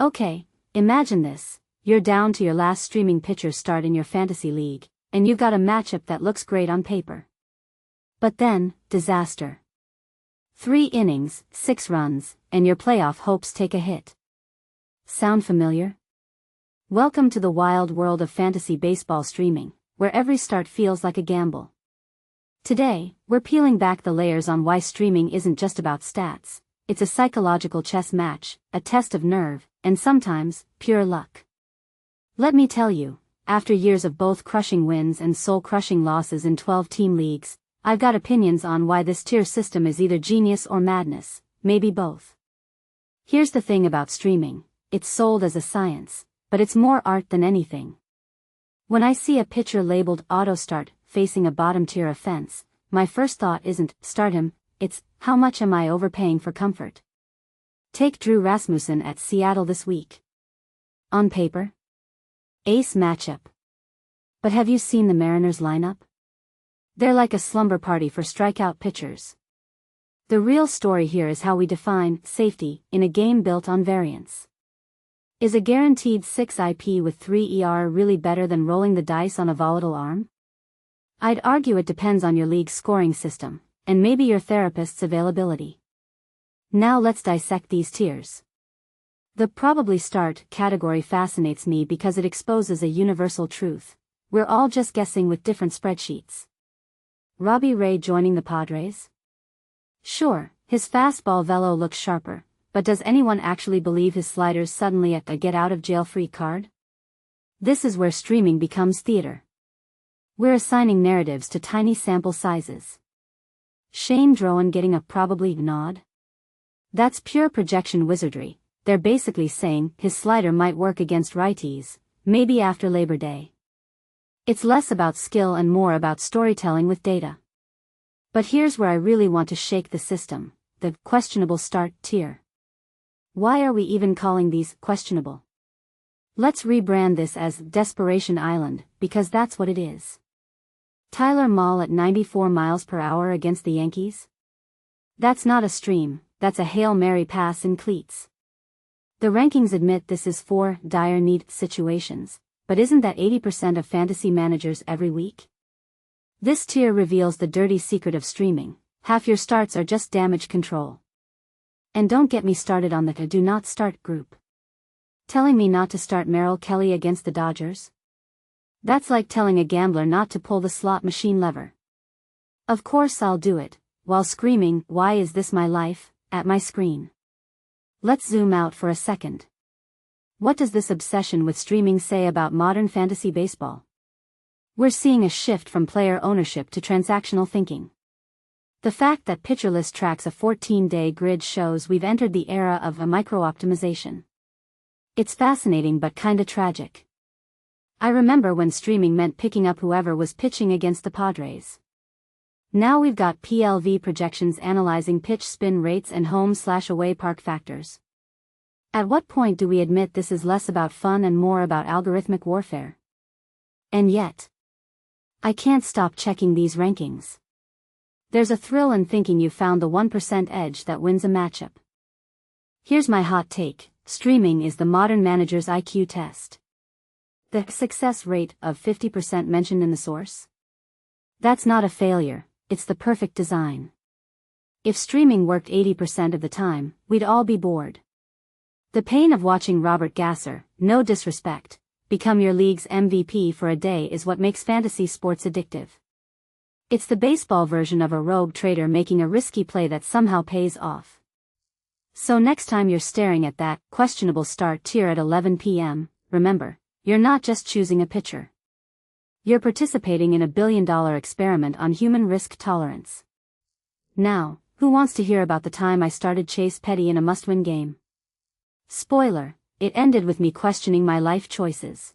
Okay, imagine this. You're down to your last streaming pitcher start in your fantasy league, and you've got a matchup that looks great on paper. But then, disaster. 3 innings, 6 runs, and your playoff hopes take a hit. Sound familiar? Welcome to the wild world of fantasy baseball streaming, where every start feels like a gamble. Today, we're peeling back the layers on why streaming isn't just about stats. It's a psychological chess match, a test of nerve, and sometimes, pure luck. Let me tell you, after years of both crushing wins and soul-crushing losses in 12-team leagues, I've got opinions on why this tier system is either genius or madness, maybe both. Here's the thing about streaming, it's sold as a science, but it's more art than anything. When I see a pitcher labeled auto start facing a bottom-tier offense, my first thought isn't, start him, it's, how much am I overpaying for comfort? Take Drew Rasmussen at Seattle this week. On paper? Ace matchup. But have you seen the Mariners lineup? They're like a slumber party for strikeout pitchers. The real story here is how we define safety in a game built on variance. Is a guaranteed 6 IP with 3 ER really better than rolling the dice on a volatile arm? I'd argue it depends on your league's scoring system, and maybe your therapist's availability. Now let's dissect these tiers. The probably start category fascinates me because it exposes a universal truth. We're all just guessing with different spreadsheets. Robbie Ray joining the Padres? Sure, his fastball velo looks sharper, but does anyone actually believe his slider's suddenly a get-out-of-jail-free card? This is where streaming becomes theater. We're assigning narratives to tiny sample sizes. Shane Drowan getting a probably nod? That's pure projection wizardry. They're basically saying his slider might work against righties, maybe after Labor Day. It's less about skill and more about storytelling with data. But here's where I really want to shake the system, the questionable start tier. Why are we even calling these questionable? Let's rebrand this as Desperation Island, because that's what it is. Tyler Mahle at 94 miles per hour against the Yankees? That's not a stream, that's a Hail Mary pass in cleats. The rankings admit this is for dire need situations, but isn't that 80% of fantasy managers every week? This tier reveals the dirty secret of streaming. Half your starts are just damage control. And don't get me started on the do not start group. Telling me not to start Merrill Kelly against the Dodgers? That's like telling a gambler not to pull the slot machine lever. Of course I'll do it, while screaming, "Why is this my life?" at my screen. Let's zoom out for a second. What does this obsession with streaming say about modern fantasy baseball? We're seeing a shift from player ownership to transactional thinking. The fact that PitcherList tracks a 14-day grid shows we've entered the era of a micro-optimization. It's fascinating but kinda tragic. I remember when streaming meant picking up whoever was pitching against the Padres. Now we've got PLV projections analyzing pitch spin rates and home/away park factors. At what point do we admit this is less about fun and more about algorithmic warfare? And yet, I can't stop checking these rankings. There's a thrill in thinking you've found the 1% edge that wins a matchup. Here's my hot take: streaming is the modern manager's IQ test. The success rate of 50% mentioned in the source? That's not a failure. It's the perfect design. If streaming worked 80% of the time, we'd all be bored. The pain of watching Robert Gasser, no disrespect, become your league's MVP for a day is what makes fantasy sports addictive. It's the baseball version of a rogue trader making a risky play that somehow pays off. So next time you're staring at that questionable start tier at 11 p.m., remember, you're not just choosing a pitcher. You're participating in a billion-dollar experiment on human risk tolerance. Now, who wants to hear about the time I started Chase Petty in a must-win game? Spoiler, it ended with me questioning my life choices.